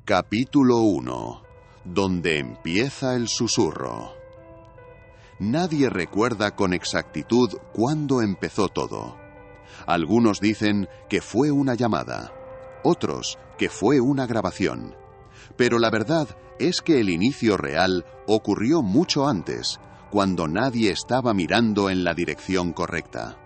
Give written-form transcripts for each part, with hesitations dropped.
Capítulo 1. Donde empieza el susurro. Nadie recuerda con exactitud cuándo empezó todo. Algunos dicen que fue una llamada, otros que fue una grabación. Pero la verdad es que el inicio real ocurrió mucho antes, cuando nadie estaba mirando en la dirección correcta.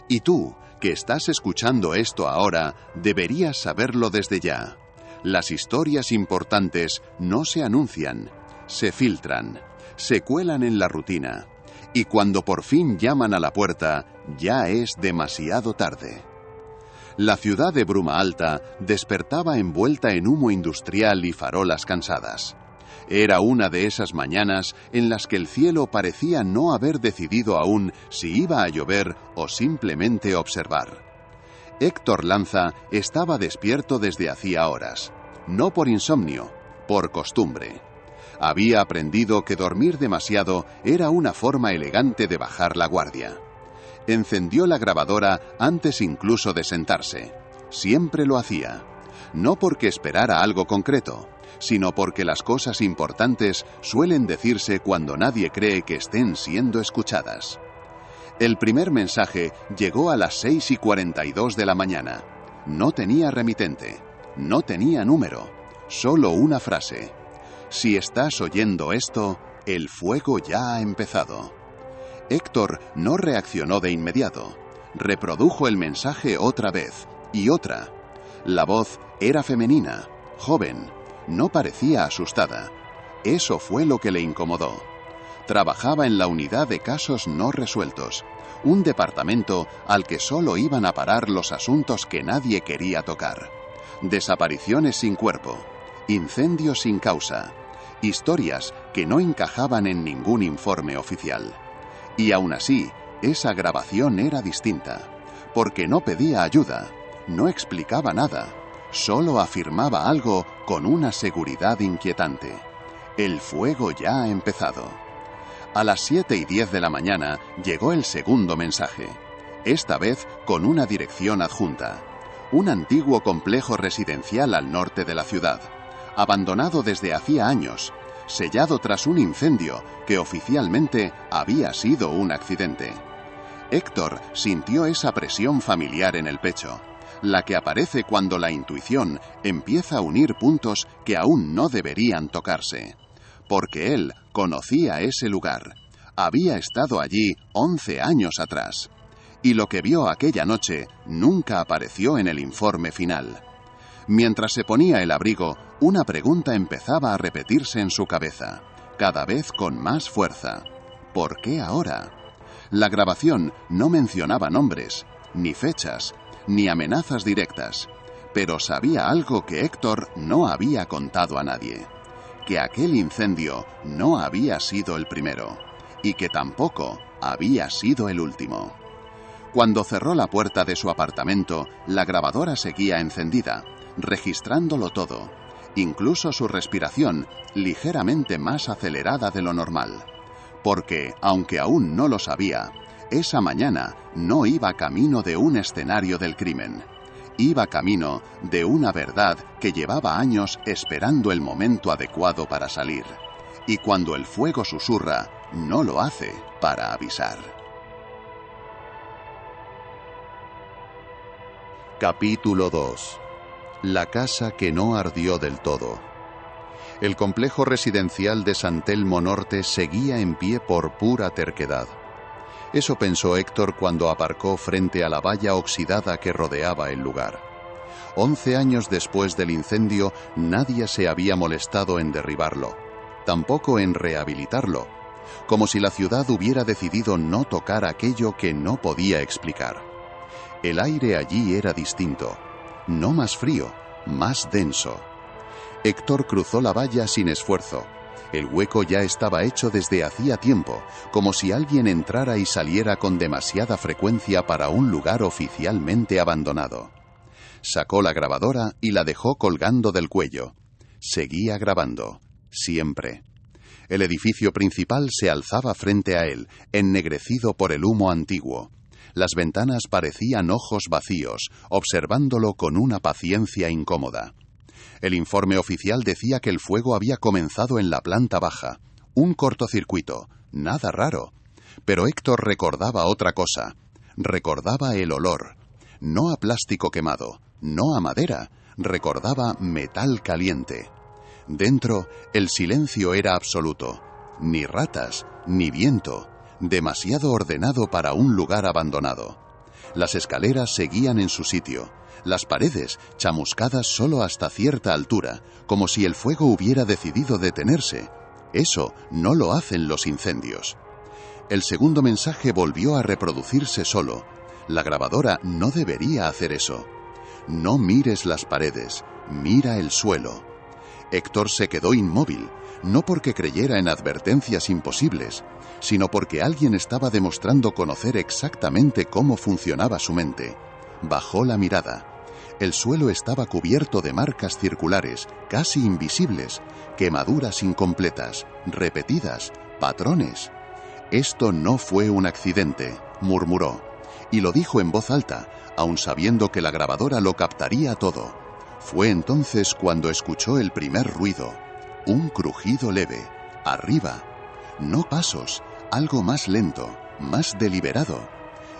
Y tú, que estás escuchando esto ahora, deberías saberlo desde ya. Las historias importantes no se anuncian, se filtran, se cuelan en la rutina, y cuando por fin llaman a la puerta, ya es demasiado tarde. La ciudad de Bruma Alta despertaba envuelta en humo industrial y farolas cansadas. Era una de esas mañanas en las que el cielo parecía no haber decidido aún si iba a llover o simplemente observar. Héctor Lanza estaba despierto desde hacía horas, no por insomnio, por costumbre. Había aprendido que dormir demasiado era una forma elegante de bajar la guardia. Encendió la grabadora antes incluso de sentarse. Siempre lo hacía, no porque esperara algo concreto, sino porque las cosas importantes suelen decirse cuando nadie cree que estén siendo escuchadas. El primer mensaje llegó a las 6:42 de la mañana. No tenía remitente, no tenía número, solo una frase. Si estás oyendo esto, el fuego ya ha empezado. Héctor no reaccionó de inmediato. Reprodujo el mensaje otra vez y otra. La voz era femenina, joven, no parecía asustada. Eso fue lo que le incomodó. Trabajaba en la unidad de casos no resueltos, un departamento al que solo iban a parar los asuntos que nadie quería tocar. Desapariciones sin cuerpo, incendios sin causa, historias que no encajaban en ningún informe oficial. Y aún así, esa grabación era distinta, porque no pedía ayuda, no explicaba nada, solo afirmaba algo con una seguridad inquietante. El fuego ya ha empezado. A las 7:10 de la mañana llegó el segundo mensaje, esta vez con una dirección adjunta. Un antiguo complejo residencial al norte de la ciudad, abandonado desde hacía años, sellado tras un incendio que oficialmente había sido un accidente. Héctor sintió esa presión familiar en el pecho, la que aparece cuando la intuición empieza a unir puntos que aún no deberían tocarse. Porque él conocía ese lugar. Había estado allí 11 años atrás. Y lo que vio aquella noche nunca apareció en el informe final. Mientras se ponía el abrigo, una pregunta empezaba a repetirse en su cabeza, cada vez con más fuerza. ¿Por qué ahora? La grabación no mencionaba nombres, ni fechas, ni amenazas directas, pero sabía algo que Héctor no había contado a nadie. Que aquel incendio no había sido el primero, y que tampoco había sido el último. Cuando cerró la puerta de su apartamento, la grabadora seguía encendida, registrándolo todo, incluso su respiración ligeramente más acelerada de lo normal. Porque, aunque aún no lo sabía, esa mañana no iba camino de un escenario del crimen. Iba camino de una verdad que llevaba años esperando el momento adecuado para salir. Y cuando el fuego susurra, no lo hace para avisar. Capítulo 2. La casa que no ardió del todo. El complejo residencial de San Telmo Norte seguía en pie por pura terquedad. Eso pensó Héctor cuando aparcó frente a la valla oxidada que rodeaba el lugar. 11 años después del incendio, nadie se había molestado en derribarlo, tampoco en rehabilitarlo, como si la ciudad hubiera decidido no tocar aquello que no podía explicar. El aire allí era distinto, no más frío, más denso. Héctor cruzó la valla sin esfuerzo. El hueco ya estaba hecho desde hacía tiempo, como si alguien entrara y saliera con demasiada frecuencia para un lugar oficialmente abandonado. Sacó la grabadora y la dejó colgando del cuello. Seguía grabando, siempre. El edificio principal se alzaba frente a él, ennegrecido por el humo antiguo. Las ventanas parecían ojos vacíos, observándolo con una paciencia incómoda. El informe oficial decía que el fuego había comenzado en la planta baja. Un cortocircuito, nada raro. Pero Héctor recordaba otra cosa. Recordaba el olor. No a plástico quemado, no a madera. Recordaba metal caliente. Dentro, el silencio era absoluto. Ni ratas, ni viento. Demasiado ordenado para un lugar abandonado. Las escaleras seguían en su sitio. Las paredes, chamuscadas solo hasta cierta altura, como si el fuego hubiera decidido detenerse. Eso no lo hacen los incendios. El segundo mensaje volvió a reproducirse solo. La grabadora no debería hacer eso. No mires las paredes, mira el suelo. Héctor se quedó inmóvil, no porque creyera en advertencias imposibles, sino porque alguien estaba demostrando conocer exactamente cómo funcionaba su mente. Bajó la mirada. El suelo estaba cubierto de marcas circulares, casi invisibles, quemaduras incompletas, repetidas, patrones. «Esto no fue un accidente», murmuró, y lo dijo en voz alta, aun sabiendo que la grabadora lo captaría todo. Fue entonces cuando escuchó el primer ruido, un crujido leve, arriba. No pasos, algo más lento, más deliberado.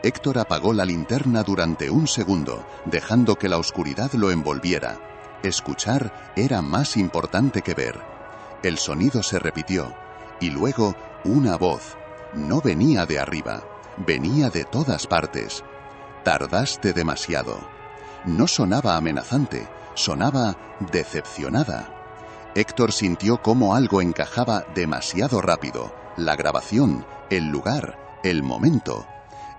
Héctor apagó la linterna durante un segundo, dejando que la oscuridad lo envolviera. Escuchar era más importante que ver. El sonido se repitió, y luego una voz. No venía de arriba, venía de todas partes. «Tardaste demasiado». No sonaba amenazante, sonaba decepcionada. Héctor sintió cómo algo encajaba demasiado rápido. La grabación, el lugar, el momento.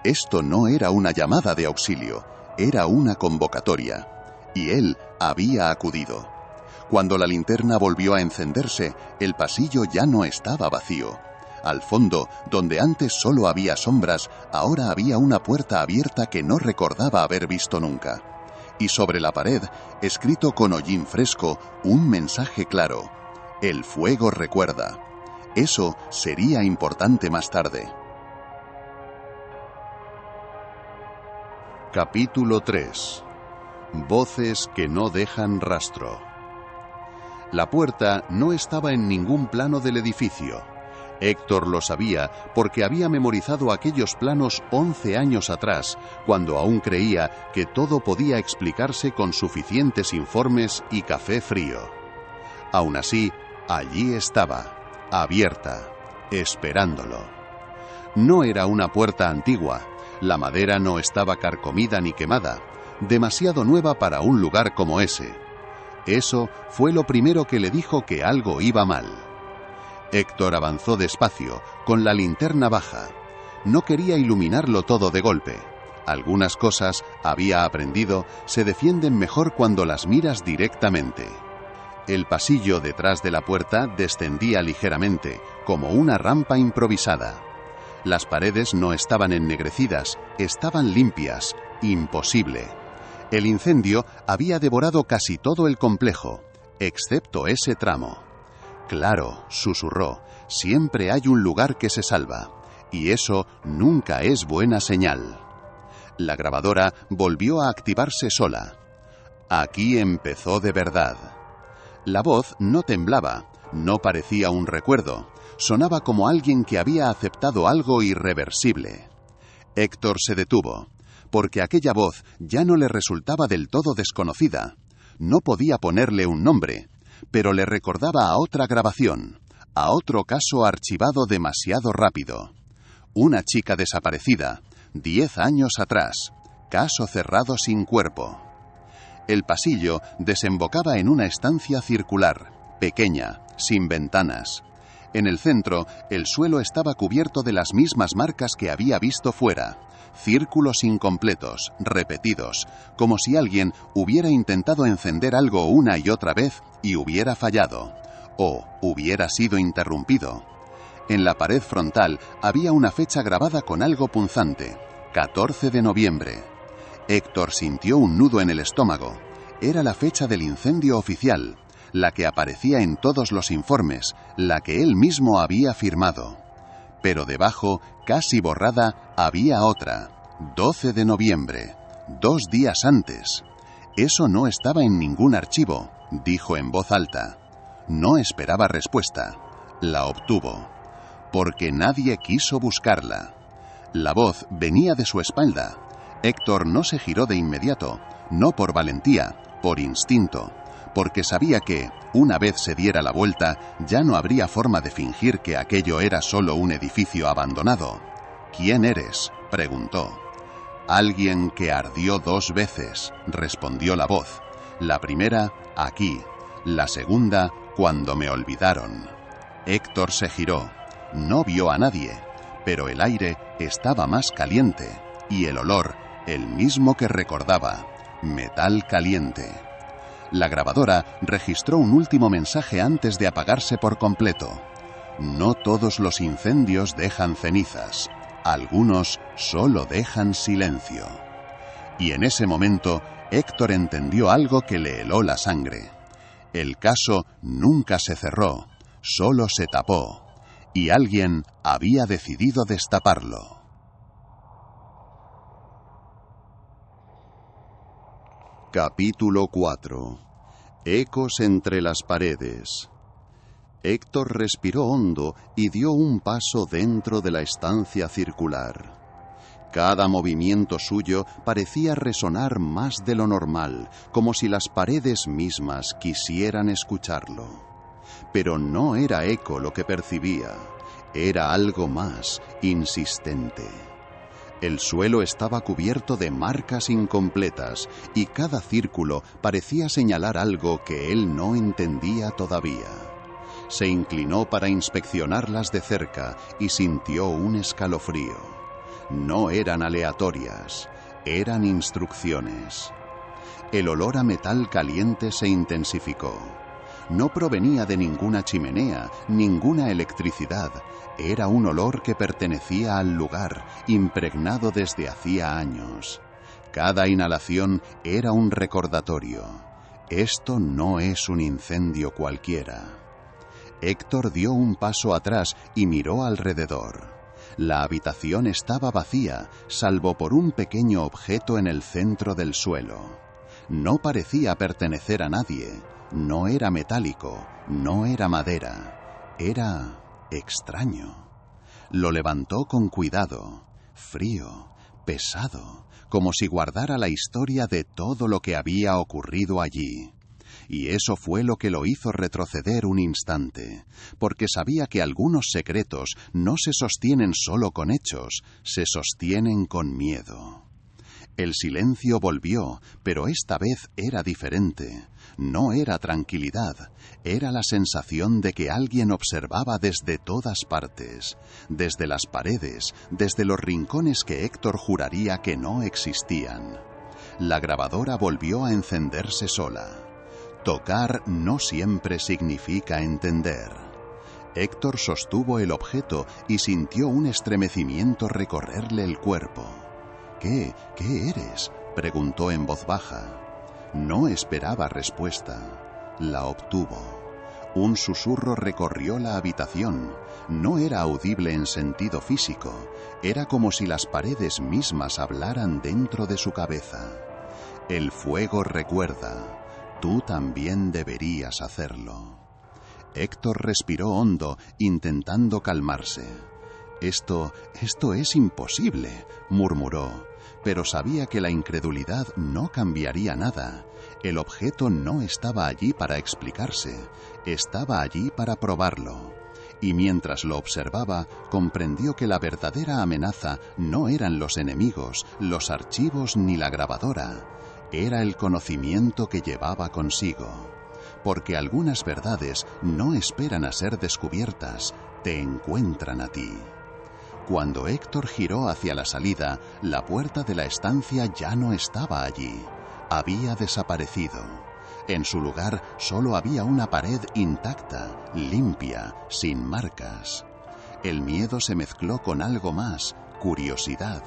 Esto no era una llamada de auxilio, era una convocatoria. Y él había acudido. Cuando la linterna volvió a encenderse, el pasillo ya no estaba vacío. Al fondo, donde antes solo había sombras, ahora había una puerta abierta que no recordaba haber visto nunca. Y sobre la pared, escrito con hollín fresco, un mensaje claro. «El fuego recuerda». Eso sería importante más tarde. Capítulo 3. Voces que no dejan rastro. La puerta no estaba en ningún plano del edificio. Héctor lo sabía porque había memorizado aquellos planos 11 años atrás, cuando aún creía que todo podía explicarse con suficientes informes y café frío. Aún así, allí estaba, abierta, esperándolo. No era una puerta antigua, la madera no estaba carcomida ni quemada, demasiado nueva para un lugar como ese. Eso fue lo primero que le dijo que algo iba mal. Héctor avanzó despacio, con la linterna baja. No quería iluminarlo todo de golpe. Algunas cosas, había aprendido, se defienden mejor cuando las miras directamente. El pasillo detrás de la puerta descendía ligeramente, como una rampa improvisada. Las paredes no estaban ennegrecidas, estaban limpias. Imposible. El incendio había devorado casi todo el complejo, excepto ese tramo. «Claro», susurró, «siempre hay un lugar que se salva, y eso nunca es buena señal». La grabadora volvió a activarse sola. Aquí empezó de verdad. La voz no temblaba, no parecía un recuerdo, sonaba como alguien que había aceptado algo irreversible. Héctor se detuvo, porque aquella voz ya no le resultaba del todo desconocida. No podía ponerle un nombre, pero le recordaba a otra grabación, a otro caso archivado demasiado rápido. Una chica desaparecida, 10 años atrás, caso cerrado sin cuerpo. El pasillo desembocaba en una estancia circular, pequeña, sin ventanas. En el centro, el suelo estaba cubierto de las mismas marcas que había visto fuera, círculos incompletos, repetidos, como si alguien hubiera intentado encender algo una y otra vez y hubiera fallado, o hubiera sido interrumpido. En la pared frontal había una fecha grabada con algo punzante, 14 de noviembre. Héctor sintió un nudo en el estómago. Era la fecha del incendio oficial, la que aparecía en todos los informes, la que él mismo había firmado. Pero debajo, casi borrada, había otra, 12 de noviembre, 2 días antes. Eso no estaba en ningún archivo, dijo en voz alta. No esperaba respuesta. La obtuvo. Porque nadie quiso buscarla. La voz venía de su espalda. Héctor no se giró de inmediato, no por valentía, por instinto, porque sabía que, una vez se diera la vuelta, ya no habría forma de fingir que aquello era solo un edificio abandonado. «¿Quién eres?», preguntó. «Alguien que ardió 2 veces», respondió la voz. «La primera, aquí. La segunda, cuando me olvidaron». Héctor se giró. No vio a nadie, pero el aire estaba más caliente, y el olor, el mismo que recordaba, metal caliente. La grabadora registró un último mensaje antes de apagarse por completo. No todos los incendios dejan cenizas. Algunos solo dejan silencio. Y en ese momento, Héctor entendió algo que le heló la sangre. El caso nunca se cerró, solo se tapó, y alguien había decidido destaparlo. Capítulo 4. Ecos entre las paredes. Héctor respiró hondo y dio un paso dentro de la estancia circular. Cada movimiento suyo parecía resonar más de lo normal, como si las paredes mismas quisieran escucharlo. Pero no era eco lo que percibía, era algo más, insistente. El suelo estaba cubierto de marcas incompletas y cada círculo parecía señalar algo que él no entendía todavía. Se inclinó para inspeccionarlas de cerca y sintió un escalofrío. No eran aleatorias, eran instrucciones. El olor a metal caliente se intensificó. No provenía de ninguna chimenea, ninguna electricidad. Era un olor que pertenecía al lugar, impregnado desde hacía años. Cada inhalación era un recordatorio. Esto no es un incendio cualquiera. Héctor dio un paso atrás y miró alrededor. La habitación estaba vacía, salvo por un pequeño objeto en el centro del suelo. No parecía pertenecer a nadie. No era metálico, no era madera. Era extraño. Lo levantó con cuidado, frío, pesado, como si guardara la historia de todo lo que había ocurrido allí. Y eso fue lo que lo hizo retroceder un instante, porque sabía que algunos secretos no se sostienen solo con hechos, se sostienen con miedo. El silencio volvió, pero esta vez era diferente. No era tranquilidad, era la sensación de que alguien observaba desde todas partes, desde las paredes, desde los rincones que Héctor juraría que no existían. La grabadora volvió a encenderse sola. Tocar no siempre significa entender. Héctor sostuvo el objeto y sintió un estremecimiento recorrerle el cuerpo. ¿Qué eres?, preguntó en voz baja. No esperaba respuesta. La obtuvo. Un susurro recorrió la habitación. No era audible en sentido físico. Era como si las paredes mismas hablaran dentro de su cabeza. El fuego recuerda. Tú también deberías hacerlo. Héctor respiró hondo, intentando calmarse. Esto es imposible, murmuró, pero sabía que la incredulidad no cambiaría nada. El objeto no estaba allí para explicarse, estaba allí para probarlo. Y mientras lo observaba, comprendió que la verdadera amenaza no eran los enemigos, los archivos ni la grabadora. Era el conocimiento que llevaba consigo. Porque algunas verdades no esperan a ser descubiertas, te encuentran a ti. Cuando Héctor giró hacia la salida, la puerta de la estancia ya no estaba allí. Había desaparecido. En su lugar solo había una pared intacta, limpia, sin marcas. El miedo se mezcló con algo más, curiosidad.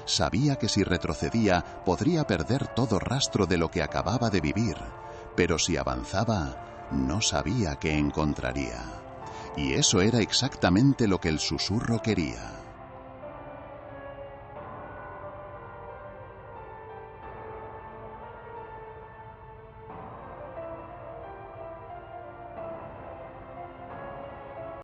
Sabía que si retrocedía podría perder todo rastro de lo que acababa de vivir, pero si avanzaba, no sabía qué encontraría. Y eso era exactamente lo que el susurro quería.